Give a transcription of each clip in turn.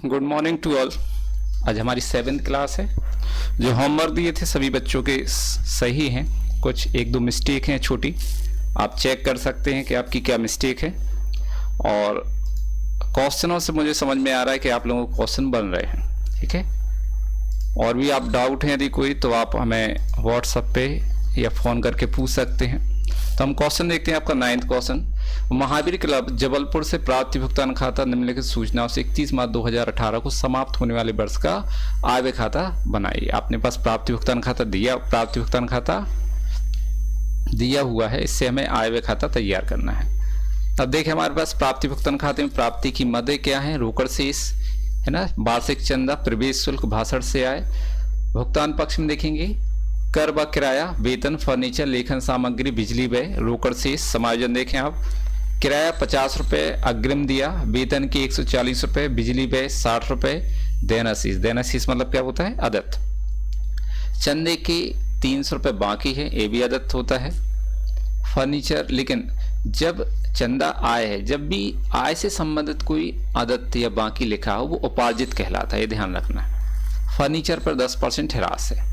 Good morning to all. आज हमारी 7th class है। जो होमवर्क दिए थे सभी बच्चों के सही हैं, कुछ एक दो मिस्टेक हैं छोटी। आप चेक कर सकते हैं कि आपकी क्या मिस्टेक है। और क्वेश्चनों से मुझे समझ में आ रहा है कि आप लोगों को क्वेश्चन बन रहे हैं, ठीक है। और भी आप डाउट हैं यदि कोई, तो आप हमें व्हाट्सएप पे या फ़ोन करके पूछ सकते हैं। तो हम क्वेश्चन देखते हैं। आपका 9th question, Mahavir club Jabalpur से प्राप्त भुगतान खाता निम्नलिखित सूचनाओं से 31 मार्च 2018 को समाप्त होने वाले वर्ष का आय व्यय खाता बनाइए। आपने पास प्राप्ति भुगतान खाता दिया हुआ है, इससे हमें आय व्यय खाता तैयार करना है। अब देखें हमारे पास प्राप्ति भुगतान खाते में प्राप्ति की मदें क्या है, रोकड़ शेष है ना, वार्षिक चंदा, प्रवेश शुल्क, भाषण से आय। भुगतान पक्ष में देखेंगे कर व किराया, वेतन, फर्नीचर, लेखन सामग्री, बिजली व्यय, रोकड़ शेष। समायोजन देखें आप, किराया 50 रुपये अग्रिम दिया, वेतन के 140 रुपये, बिजली व्यय 60 रुपये, देना शेष मतलब क्या होता है, अदत्त। चंदे के 300 रुपये बाकी है, ये भी अदत्त होता है। फर्नीचर, लेकिन जब चंदा आय है, जब भी आय से संबंधित कोई अदत्त या बाकी लिखा हो वो उपार्जित कहलाता है, ये ध्यान रखना है। फर्नीचर पर 10% ह्रास है।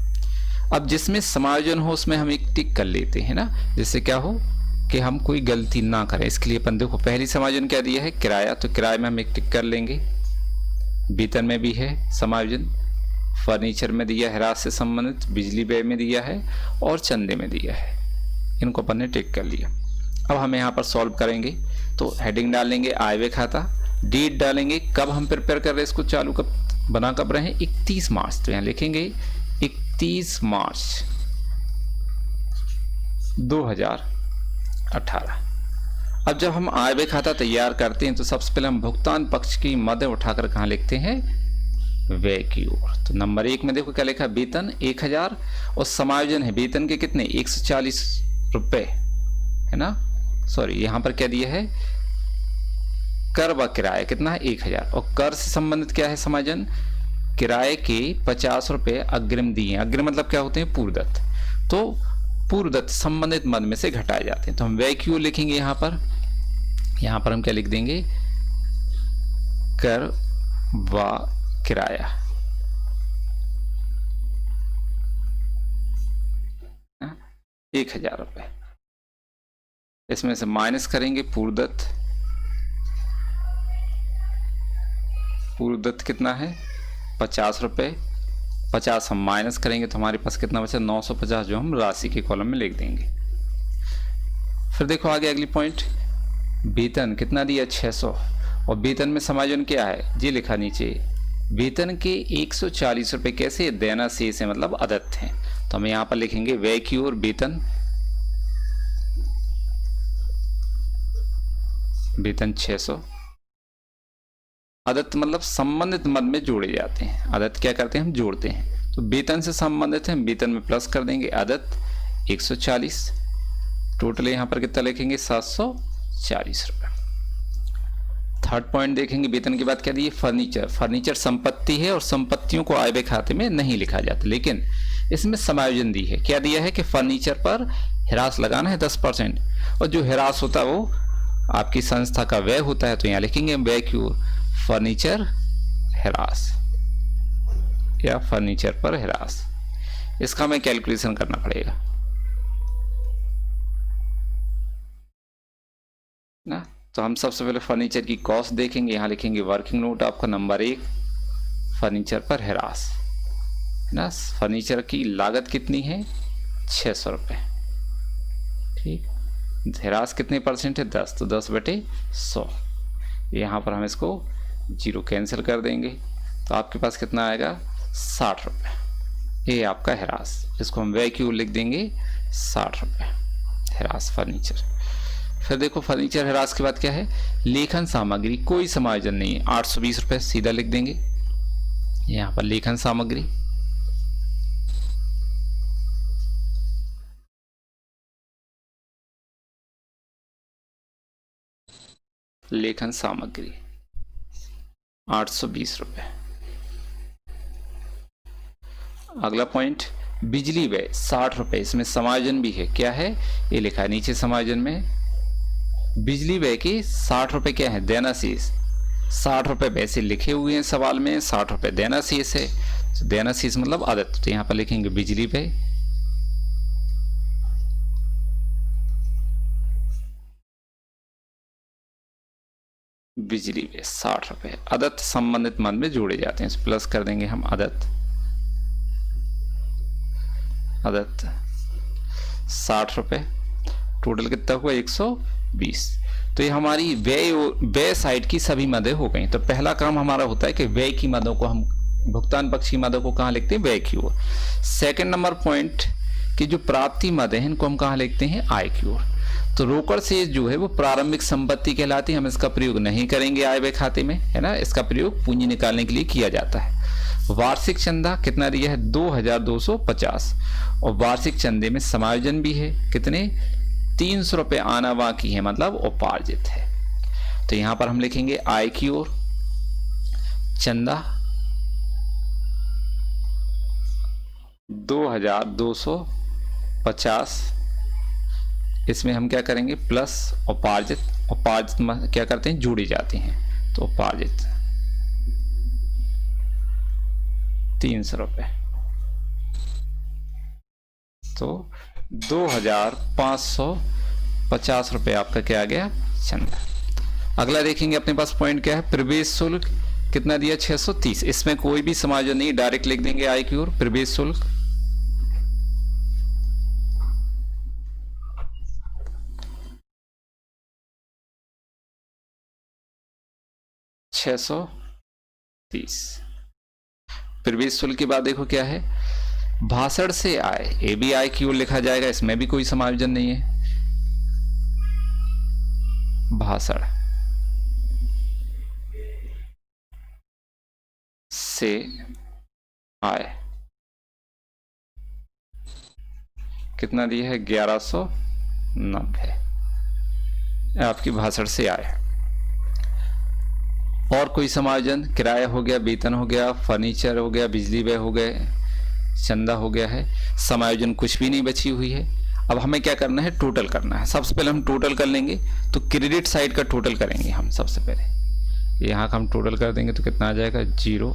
अब जिसमें समायोजन हो उसमें हम एक टिक कर लेते हैं ना, जिससे क्या हो कि हम कोई गलती ना करें। इसके लिए अपन देखो पहली समायोजन क्या दिया है, किराया, तो किराए में हम एक टिक कर लेंगे। वेतन में भी है समायोजन, फर्नीचर में दिया है ह्रास से संबंधित, बिजली व्यय में दिया है और चंदे में दिया है, इनको अपन ने टिक कर लिया। अब हम यहाँ पर सॉल्व करेंगे तो हेडिंग डालेंगे आय व्यय खाता, डेट डालेंगे कब हम प्रिपेयर कर रहे हैं इसको, चालू कब बना कब रहे हैं, 31 मार्च। तो यहाँ लिखेंगे 31 मार्च 2018। अब जब हम आय व्यय खाता तैयार करते हैं तो सबसे पहले हम भुगतान पक्ष की मदें उठाकर कहाँ लिखते हैं, व्यय की ओर। तो नंबर 1 में देखो क्या लिखा, वेतन 1000 और समायोजन है वेतन के कितने, 140 रुपये है ना, सॉरी यहाँ पर क्या दिया है, कर व किराया कितना है 1000, और कर से संबंधित क्या है समायोजन, किराए के 50 रुपये अग्रिम दिए। अग्रिम मतलब क्या होते हैं, पूर्वदत्त। तो पूर्वदत्त संबंधित मद में से घटाए जाते हैं। तो हम व्यय की ओर लिखेंगे यहाँ पर हम क्या लिख देंगे, कर व किराया 1000 रुपये, इसमें से माइनस करेंगे पूर्वदत्त कितना है 50 रुपये, 50 हम माइनस करेंगे तो हमारे पास कितना बचा 950, जो हम राशि के कॉलम में लिख देंगे। फिर देखो आगे अगली पॉइंट, वेतन कितना दिया 600, और वेतन में समायोजन क्या है, जी लिखा नीचे, वेतन के 140 रुपये कैसे, देना शेष है मतलब अदत्त है। तो हम यहाँ पर लिखेंगे व्यय की ओर वेतन 600, अदत्त मतलब संबंधित मद में जोड़े जाते हैं। अदत्त क्या करते हैं, हम जोड़ते हैं। तो वेतन से संबंधित है, वेतन में प्लस कर देंगे अदत्त 140, टोटल यहाँ पर कितना लिखेंगे 740 रुपये। थर्ड पॉइंट देखेंगे, वेतन के बाद क्या दिए, फर्नीचर संपत्ति है और संपत्तियों को आय व्यय खाते में नहीं लिखा जाता, लेकिन इसमें समायोजन दी है। क्या दिया है कि फर्नीचर पर ह्रास लगाना है 10%, और जो ह्रास होता है वो आपकी संस्था का व्यय होता है। तो यहाँ लिखेंगे व्यय की ओर फर्नीचर ह्रास या फर्नीचर पर ह्रास, इसका हमें कैलकुलेशन करना पड़ेगा ना। तो हम सबसे पहले फर्नीचर की कॉस्ट देखेंगे, यहाँ लिखेंगे वर्किंग नोट आपका नंबर 1, फर्नीचर पर ह्रास ना। फर्नीचर की लागत कितनी है 600 रुपये, ठीक। ह्रास कितने परसेंट है 10, तो 10/100। यहाँ पर हम इसको 0 कैंसिल कर देंगे तो आपके पास कितना आएगा 60 रुपये, ये आपका ह्रास। इसको हम व्यय की ओर लिख देंगे 60 रुपये ह्रास फर्नीचर। फिर देखो फर्नीचर ह्रास के बाद क्या है, लेखन सामग्री, कोई समायोजन नहीं है, 820 रुपये सीधा लिख देंगे। यहाँ पर लेखन सामग्री, लेखन सामग्री 820 रुपये। अगला पॉइंट, बिजली व्यय 60 रुपये, इसमें समायोजन भी है। क्या है, ये लिखा है नीचे समायोजन में, बिजली व्यय के 60 रुपये क्या है, देना शेष। 60 रुपये वैसे लिखे हुए हैं सवाल में, 60 रुपये देना शेष है, तो देना शेष मतलब आदत, तो यहाँ पर लिखेंगे बिजली पे, बिजली पे 60 रुपये आदत संबंधित मद में जोड़े जाते हैं, प्लस कर देंगे हम आदत 60 रुपये, टोटल कितना हुआ 120। तो ये हमारी व्यय साइड की सभी मदें हो गई। तो पहला काम हमारा होता है कि व्यय की मदों को हम, भुगतान पक्ष की मदों को कहाँ लिखते हैं, व्यय की ओर। सेकंड नंबर पॉइंट कि जो प्राप्ति मद है इनको हम कहाँ लिखते हैं, आय की ओर। तो रोकड़ शेष जो है वो प्रारंभिक संपत्ति कहलाती है, हम इसका प्रयोग नहीं करेंगे आय व्यय खाते में, है ना, इसका प्रयोग पूंजी निकालने के लिए किया जाता है। वार्षिक चंदा कितना दिया है, 2250, और वार्षिक चंदे में समायोजन भी है, कितने, 300 रुपये आना बाकी है, मतलब उपार्जित है। तो यहां पर हम लिखेंगे आय की ओर चंदा 2250, इसमें हम क्या करेंगे प्लस उपार्जित, उपार्जित क्या करते हैं, जुड़ी जाती हैं, तो उपार्जित 300 रुपये, तो 2550 रुपये आपका क्या आ गया, चंदा। अगला देखेंगे अपने पास पॉइंट क्या है, प्रवेश शुल्क कितना दिया, 630, इसमें कोई भी समायोजन नहीं, डायरेक्ट लिख देंगे आय की ओर, प्रवेश शुल्क 630। प्रवेश शुल्क के बाद देखो क्या है, भाषण से आय, ये भी आय की ओर लिखा जाएगा, इसमें भी कोई समायोजन नहीं है, भाषण से आय कितना दिया है, 1190, आपकी भाषण से आय। और कोई समायोजन, किराया हो गया, वेतन हो गया, फर्नीचर हो गया, बिजली व्यय हो गए, चंदा हो गया है, समायोजन कुछ भी नहीं बची हुई है। अब हमें क्या करना है, टोटल करना है। सबसे पहले हम टोटल कर लेंगे, तो क्रेडिट साइड का टोटल करेंगे हम सबसे पहले, यहाँ का हम टोटल कर देंगे तो कितना आ जाएगा, 0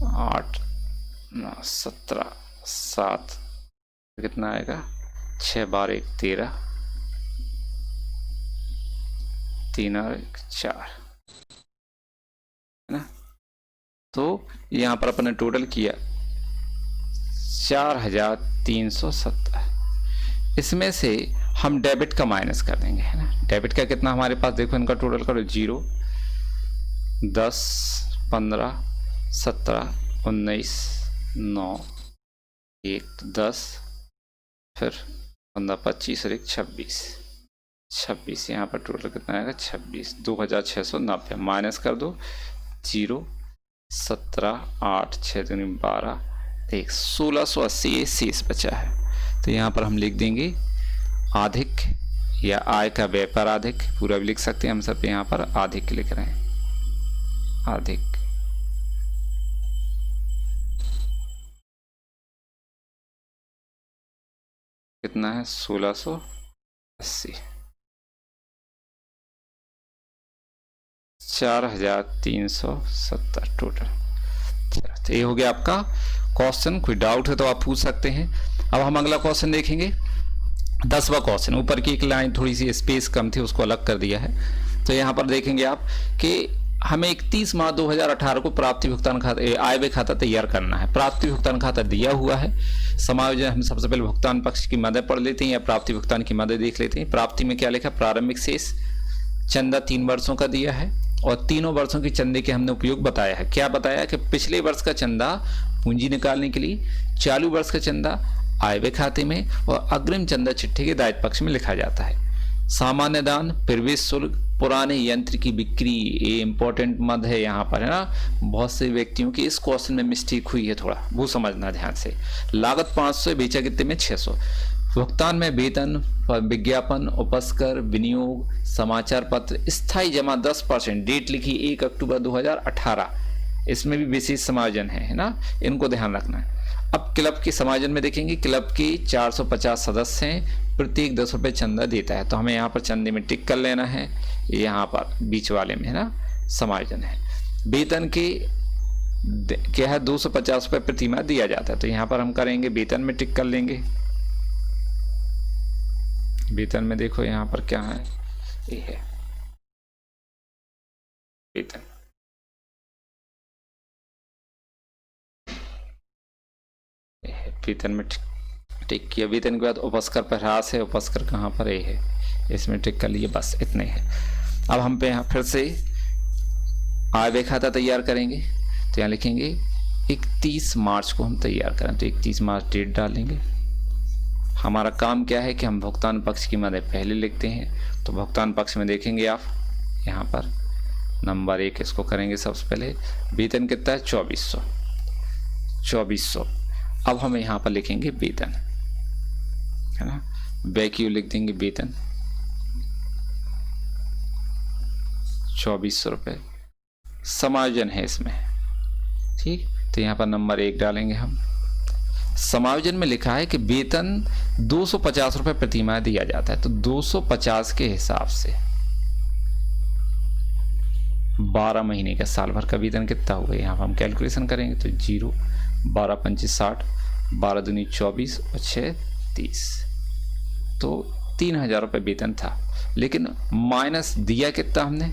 8 9 17 7, कितना आएगा, 6 12 1 13, 3 और 1 4, है ना। तो यहां पर अपने टोटल किया 4370, इसमें से हम डेबिट का माइनस कर देंगे, है ना। डेबिट का कितना हमारे पास, देखो इनका टोटल करो, 0 10 15 17 19 9 1 10, फिर 15 25 और 1 26, यहाँ पर टोटल कितना आएगा, 26, 2690, माइनस कर दो 0 17 8 6 2 12 1, 1680 शेष बचा है। तो यहाँ पर हम लिख देंगे अधिक, या आय का व्यापार अधिक, पूरा भी लिख सकते हैं हम, सब यहाँ पर अधिक लिख रहे हैं, अधिक कितना है, 1680, 4370 टोटल। तो ये हो गया आपका क्वेश्चन। कोई डाउट है तो आप पूछ सकते हैं। अब हम अगला क्वेश्चन देखेंगे, 10वां क्वेश्चन। ऊपर की एक लाइन थोड़ी सी स्पेस कम थी, उसको अलग कर दिया है। तो यहाँ पर देखेंगे आप कि हमें 31 मार्च 2018 को प्राप्ति भुगतान खाता, आय व्यय खाता तैयार करना है। प्राप्ति भुगतान खाता दिया हुआ है। समायोजन हम सबसे पहले भुगतान पक्ष की मदें पढ़ लेते हैं या प्राप्ति भुगतान की मदें देख लेते हैं। प्राप्ति में क्या लिखा, प्रारंभिक शेष चंदा 3 वर्षों का दिया है और तीनों वर्षों की चंदे के हमने उपयोग बताया है। क्या बताया कि पिछले वर्ष का चंदा पूंजी निकालने के लिए, चालू वर्ष का चंदा आय व्यय खाते में और अग्रिम चंदा चिट्ठी के दायित्व पक्ष में लिखा जाता है। सामान्य दान, प्रवेश शुल्क, पुराने यंत्र की बिक्री, ये इंपॉर्टेंट मद है यहाँ पर, है ना। बहुत से व्यक्तियों की इस क्वेश्चन में मिस्टेक हुई है, थोड़ा वो समझना ध्यान से। लागत 500, बेचा कितने में, 600। भुगतान में वेतन, विज्ञापन, उपस्कर, विनियोग, समाचार पत्र, स्थायी जमा 10%, डेट लिखी 1 अक्टूबर 2018, इसमें भी विशेष समायोजन है ना, इनको ध्यान रखना है। अब क्लब के समायोजन में देखेंगे, क्लब के 450 सदस्य हैं, प्रत्येक 10 रुपये चंदा देता है, तो हमें यहाँ पर चंदे में टिक कर लेना है। यहाँ पर बीच वाले में है ना समायोजन है। वेतन के क्या है 250 रुपये प्रति माह दिया जाता है, तो यहाँ पर हम करेंगे वेतन में टिक कर लेंगे। वेतन में देखो यहाँ पर क्या है, ये है वेतन। वेतन में टिक किया। वेतन के बाद उपस्कर पर ह्रास है, उपस्कर कहाँ पर ये है, इसमें टिक कर लिए, बस इतने है। अब हम पे यहाँ फिर से आय व्यय खाता तैयार करेंगे, तो यहाँ लिखेंगे 31 मार्च को हम तैयार करें, तो 31 मार्च डेट डालेंगे। हमारा काम क्या है कि हम भुगतान पक्ष की मदद पहले लिखते हैं, तो भुगतान पक्ष में देखेंगे आप यहाँ पर नंबर 1 इसको करेंगे सबसे पहले। वेतन कितना है 2400। अब हम यहाँ पर लिखेंगे वेतन, है ना, व्यय की लिख देंगे वेतन 2400 रुपये। समायोजन है इसमें, ठीक, तो यहाँ पर नंबर 1 डालेंगे हम। समायोजन में लिखा है कि वेतन 250 रुपये प्रति माह दिया जाता है, तो 250 के हिसाब से 12 महीने का साल भर का वेतन कितना होगा, यहाँ पर हम कैलकुलेशन करेंगे, तो 0 12 25 60, 12 दूनी 24 और 6 30, तो 3000 रुपये वेतन था। लेकिन माइनस दिया कितना हमने,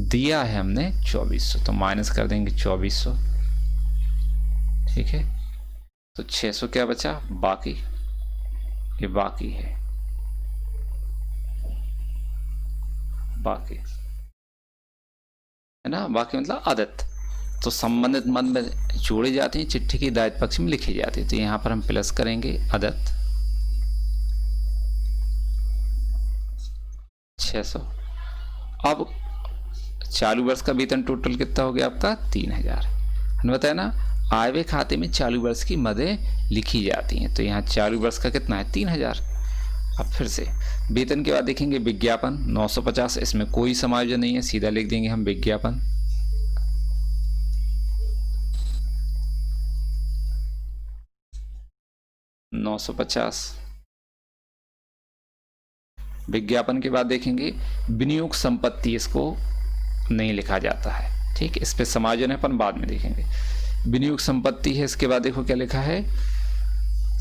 दिया है हमने 2400, तो माइनस कर देंगे 2400, ठीक है, तो 600 क्या बचा बाकी, ये बाकी है, बाकी है ना, बाकी मतलब आदत, तो संबंधित मद में जोड़े जाते हैं, चिट्ठी के दायित्व पक्ष में लिखे जाते हैं, तो यहाँ पर हम प्लस करेंगे आदत 600। अब चालू वर्ष का वेतन टोटल कितना हो गया आपका 3000। हमने बताया ना आय व्यय खाते में चालू वर्ष की मदें लिखी जाती हैं, तो यहाँ चालू वर्ष का कितना है 3000। अब फिर से वेतन के बाद देखेंगे विज्ञापन 950, इसमें कोई समायोजन नहीं है, सीधा लिख देंगे हम विज्ञापन। विज्ञापन के बाद देखेंगे विनियोग संपत्ति, इसको नहीं लिखा जाता है, ठीक, इस पे समायोजन है अपन बाद में देखेंगे। विनियोग संपत्ति है, इसके बाद देखो क्या लिखा है,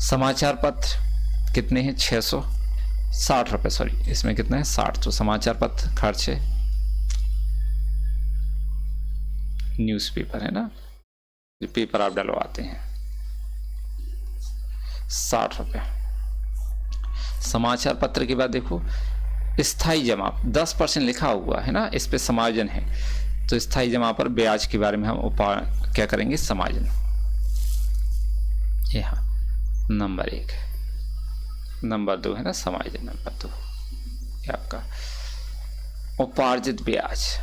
समाचार पत्र कितने हैं 660 रुपये, सॉरी इसमें कितना है 60, तो समाचार पत्र खर्च है, न्यूज़पेपर है ना, पेपर आप डलवाते हैं 60 रुपये। समाचार पत्र के बाद देखो स्थायी जमा 10% लिखा हुआ है ना, इस पे समायोजन है, तो स्थायी जमा पर ब्याज के बारे में हम क्या करेंगे समायोजन। यहाँ नंबर 1, नंबर 2 है ना समायोजन, नंबर 2 ये आपका उपार्जित ब्याज।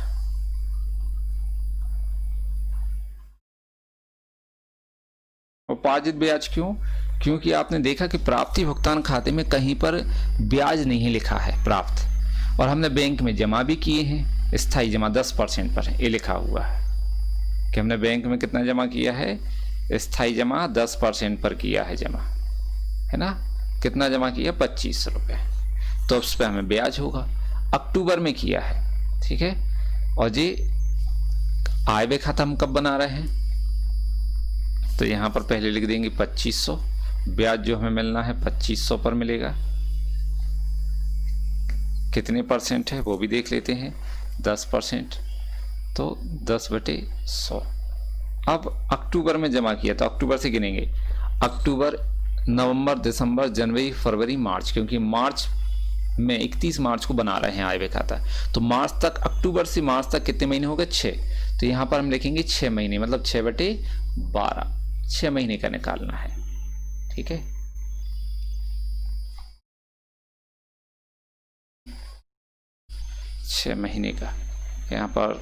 उपार्जित ब्याज क्यों, क्योंकि आपने देखा कि प्राप्ति भुगतान खाते में कहीं पर ब्याज नहीं लिखा है प्राप्त, और हमने बैंक में जमा भी किए हैं, स्थायी जमा 10% पर है, ये लिखा हुआ है कि हमने बैंक में कितना जमा किया है, स्थायी जमा 10% पर किया है जमा, है ना, कितना जमा किया 25 रुपये, तो उस पर हमें ब्याज होगा। अक्टूबर में किया है, ठीक है, और जी आय व्यय खाता हम कब बना रहे हैं, तो यहाँ पर पहले लिख देंगे 2500, ब्याज जो हमें मिलना है 2500 पर मिलेगा, कितने परसेंट है वो भी देख लेते हैं, 10%, तो 10/100। अब अक्टूबर में जमा किया, तो अक्टूबर से गिनेंगे, अक्टूबर नवंबर दिसंबर जनवरी फरवरी मार्च, क्योंकि मार्च में 31 मार्च को बना रहे हैं आय व्यय खाता, तो मार्च तक, अक्टूबर से मार्च तक कितने महीने हो गए 6, तो यहाँ पर हम लिखेंगे 6 महीने, मतलब 6/12, 6 महीने का निकालना है, ठीक है। छः महीने का, यहाँ पर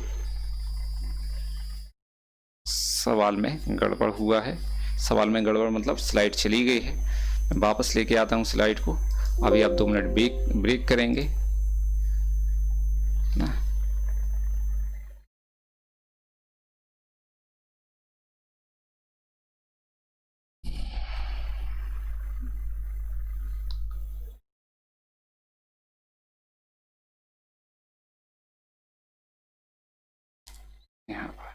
सवाल में गड़बड़ हुआ है, सवाल में गड़बड़ मतलब स्लाइड चली गई है, मैं वापस लेके आता हूँ स्लाइड को, अभी आप 2 मिनट ब्रेक करेंगे ना। यहाँ पर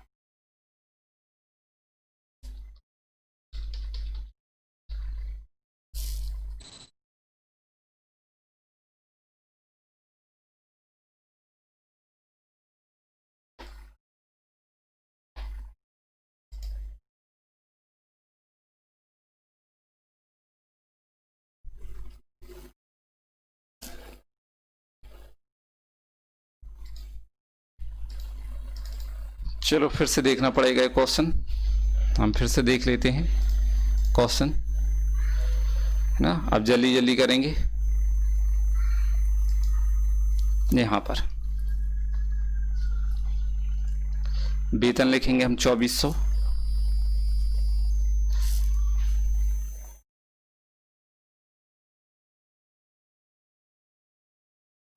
चलो फिर से देखना पड़ेगा ये क्वेश्चन, हम फिर से देख लेते हैं क्वेश्चन, है ना। अब जल्दी जल्दी करेंगे। यहाँ पर वेतन लिखेंगे हम 2400,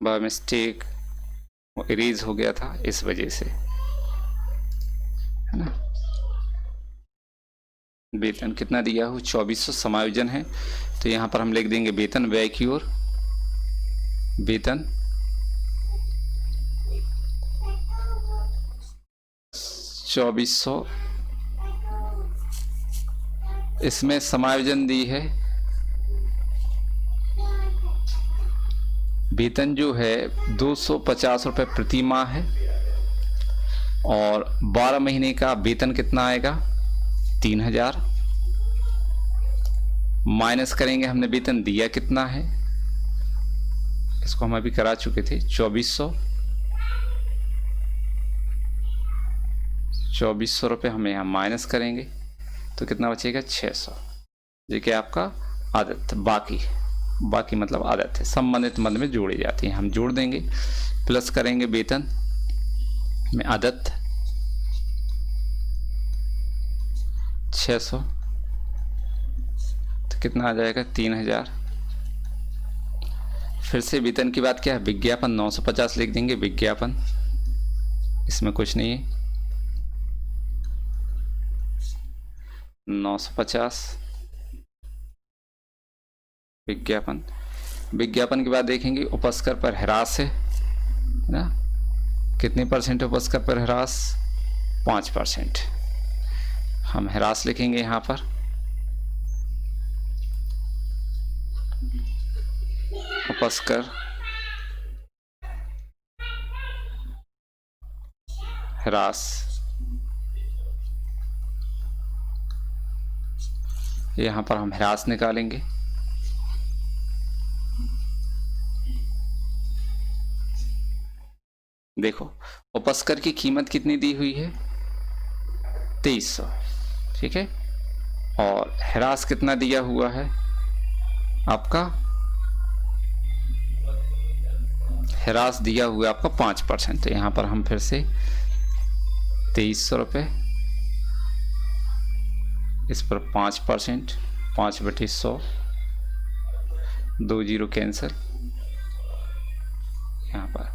बाय मिस्टेक इरेज हो गया था इस वजह से, है ना। वेतन कितना दिया हो 2400, समायोजन है तो यहाँ पर हम लिख देंगे वेतन व्यय की ओर, वेतन 2400, इसमें समायोजन दी है, वेतन जो है 250 रुपये प्रति माह है, और 12 महीने का वेतन कितना आएगा 3000, माइनस करेंगे हमने वेतन दिया कितना है, इसको हम अभी करा चुके थे 2400 रुपये हम यहाँ माइनस करेंगे तो कितना बचेगा 600, जो कि आपका आदत, बाकी मतलब आदत है, संबंधित मद में जोड़ी जाती है, हम जोड़ देंगे, प्लस करेंगे वेतन में आदत 600, तो कितना आ जाएगा 3000। फिर से वेतन की बात क्या है, विज्ञापन 950 लिख देंगे, विज्ञापन इसमें कुछ नहीं है, 950 विज्ञापन के बाद देखेंगे उपस्कर पर ह्रास है ना, कितने परसेंट उपस्कर पर ह्रास 5%, हम ह्रास लिखेंगे यहाँ पर, उपस्कर ह्रास, यहाँ पर हम ह्रास निकालेंगे, देखो उपस्कर की कीमत कितनी दी हुई है 2300, ठीक है, और ह्रास कितना दिया हुआ है आपका, ह्रास दिया हुआ है आपका 5%, तो यहाँ पर हम फिर से 2300 रुपये, इस पर 5%, 5/100, 2 जीरो कैंसिल, यहाँ पर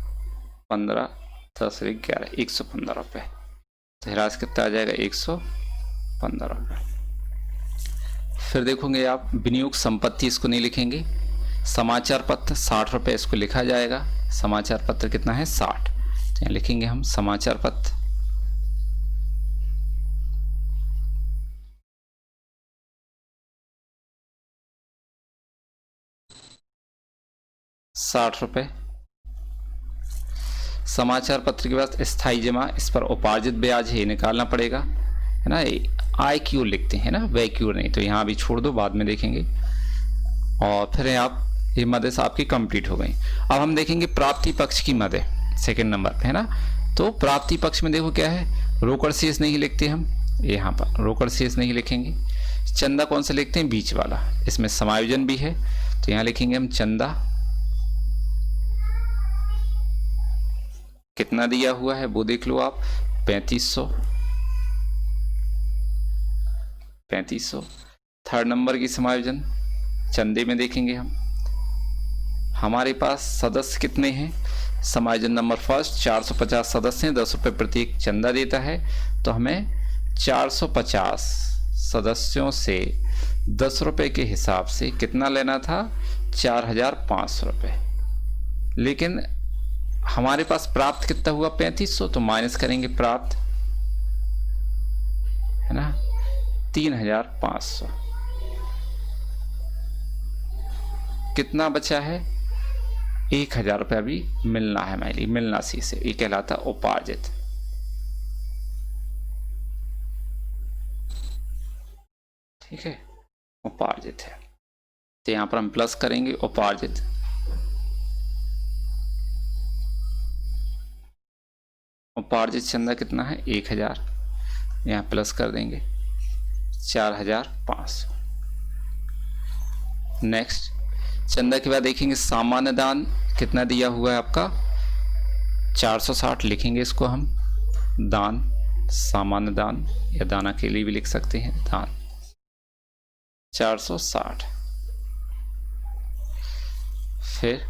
15, 10, 11, 115 रुपये, तो ह्रास कितना आ जाएगा 115 रुपये। फिर देखोगे आप विनियोग संपत्ति, इसको नहीं लिखेंगे, समाचार पत्र 60 रुपये, इसको लिखा जाएगा, समाचार पत्र कितना है 60, तो यहाँ लिखेंगे हम समाचार पत्र 60 रुपये। समाचार पत्र के बाद स्थायी जमा, इस पर उपार्जित ब्याज है, निकालना पड़ेगा, है ना, आय की ओर लिखते हैं ना, व्यय की ओर नहीं, तो यहाँ भी छोड़ दो, बाद में देखेंगे। और फिर आप ये मदें आपकी कंप्लीट हो गई। अब हम देखेंगे प्राप्ति पक्ष की मदें सेकंड नंबर पे, है ना। तो प्राप्ति पक्ष में देखो क्या है, रोकड़ शेष नहीं लिखते हम, यहाँ पर रोकड़ शेष नहीं लिखेंगे, चंदा कौन सा लिखते हैं बीच वाला, इसमें समायोजन भी है, तो यहाँ लिखेंगे हम चंदा, कितना दिया हुआ है वो देख लो आप 3500। थर्ड नंबर की समायोजन चंदे में देखेंगे हम, हमारे पास सदस्य कितने हैं, समायोजन नंबर फर्स्ट 450 सदस्य हैं, 10 रुपये प्रति एक चंदा देता है, तो हमें 450 सदस्यों से 10 रुपये के हिसाब से कितना लेना था 4500 रुपये, लेकिन हमारे पास प्राप्त कितना हुआ 3500, तो माइनस करेंगे प्राप्त है ना, 3,500। कितना बचा है, 1,000 रुपया भी मिलना है हमारे लिए, मिलना सी से, ये कहलाता उपार्जित। ठीक है, उपार्जित है, तो यहां पर हम प्लस करेंगे उपार्जित। उपार्जित चंदा कितना है, 1,000, यहाँ प्लस कर देंगे 4,500। नेक्स्ट चंदा के बाद देखेंगे सामान्य दान कितना दिया हुआ है आपका, 460 लिखेंगे इसको हम, दान, सामान्य दान या दाना के लिए भी लिख सकते हैं, दान 460। फिर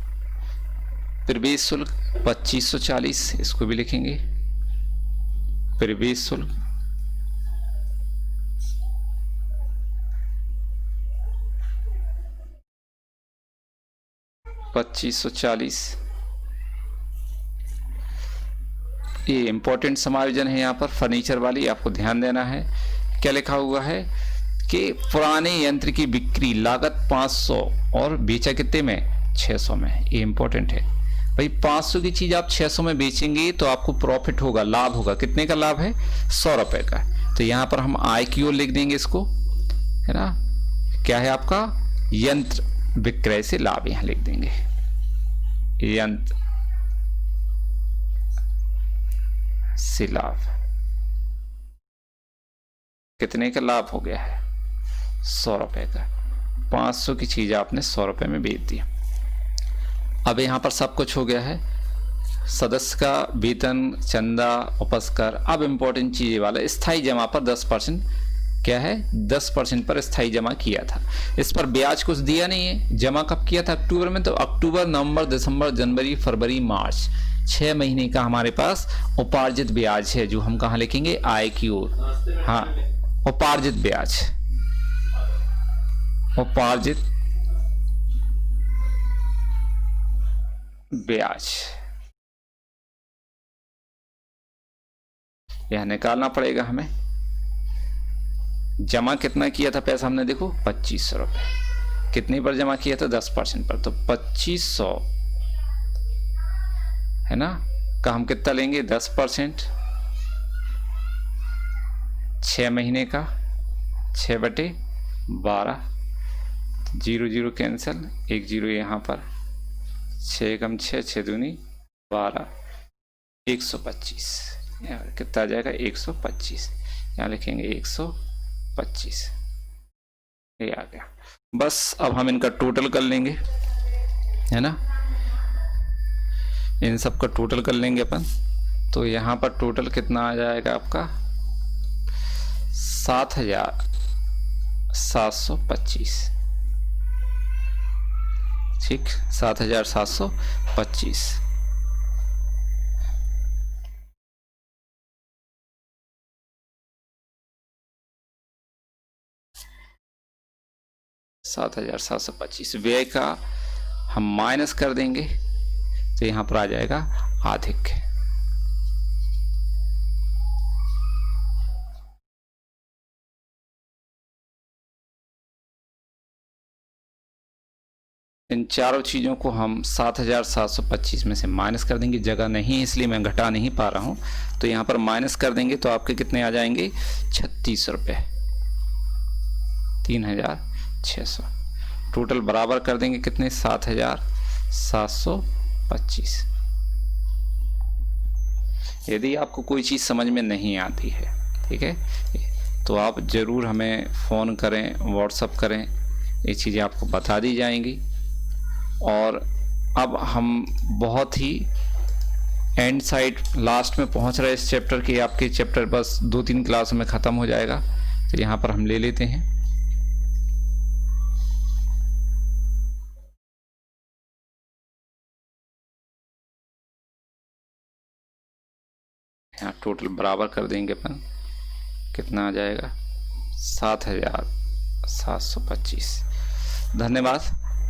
प्रवेश शुल्क 2540, इसको भी लिखेंगे, प्रवेश शुल्क 2540। ये इंपॉर्टेंट समायोजन है, यहाँ पर फर्नीचर वाली आपको ध्यान देना है। क्या लिखा हुआ है कि पुराने यंत्र की बिक्री लागत 500 और बेचा कितने में, 600 में। ये इंपॉर्टेंट है भाई, 500 की चीज आप 600 में बेचेंगे तो आपको प्रॉफिट होगा, लाभ होगा। कितने का लाभ है, 100 रुपए का। तो यहाँ पर हम आय की ओर लिख देंगे इसको, है ना, क्या है आपका, यंत्र विक्रय से लाभ, यहां लिख देंगे यंत्र से लाभ। कितने का लाभ हो गया है, 100 रुपए का। 500 की चीज आपने 100 रुपए में बेच दी। अब यहां पर सब कुछ हो गया है, सदस्य का वेतन, चंदा, उपस्कर। अब इंपॉर्टेंट चीज वाला स्थायी जमा पर 10%, क्या है, 10% पर स्थायी जमा किया था। इस पर ब्याज कुछ दिया नहीं है। जमा कब किया था, अक्टूबर में, तो अक्टूबर, नवंबर, दिसंबर, जनवरी, फरवरी, मार्च, 6 महीने का हमारे पास उपार्जित ब्याज है, जो हम कहाँ लिखेंगे, आय की ओर। हाँ, उपार्जित ब्याज, उपार्जित ब्याज यह निकालना पड़ेगा हमें। जमा कितना किया था पैसा हमने, देखो 2500 रुपए। कितने पर जमा किया था, 10% पर, तो 2500 है ना, का हम कितना लेंगे, 10%, 6 महीने का, 6/12, 0 0 कैंसिल, 1 0 यहाँ पर, 6 कम 6, 6 दूनी 12, 125। कितना आ जाएगा, 125। यहाँ लिखेंगे 125, ये आ गया। बस अब हम इनका टोटल कर लेंगे, है ना, इन सब का टोटल कर लेंगे अपन। तो यहाँ पर टोटल कितना आ जाएगा आपका, 7,725। ठीक, 7,725। व्यय का हम माइनस कर देंगे, तो यहां पर आ जाएगा अधिक। इन चारों चीजों को हम 7,725 में से माइनस कर देंगे। जगह नहीं इसलिए मैं घटा नहीं पा रहा हूं, तो यहां पर माइनस कर देंगे तो आपके कितने आ जाएंगे, 36 रुपए, 3,600। टोटल बराबर कर देंगे कितने, 7,725। यदि आपको कोई चीज़ समझ में नहीं आती है, ठीक है, तो आप ज़रूर हमें फ़ोन करें, व्हाट्सअप करें, ये चीज़ें आपको बता दी जाएंगी। और अब हम बहुत ही एंड साइड, लास्ट में पहुंच रहे इस चैप्टर के। आपके चैप्टर बस 2-3 क्लास में ख़त्म हो जाएगा, तो यहाँ पर हम ले लेते हैं। यहाँ टोटल बराबर कर देंगे अपन, कितना आ जाएगा, 7,725। धन्यवाद।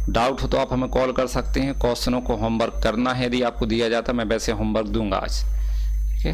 डाउट हो तो आप हमें कॉल कर सकते हैं। क्वेश्चनों को होमवर्क करना है, यदि आपको दिया जाता, मैं वैसे होमवर्क दूंगा आज, ठीक है।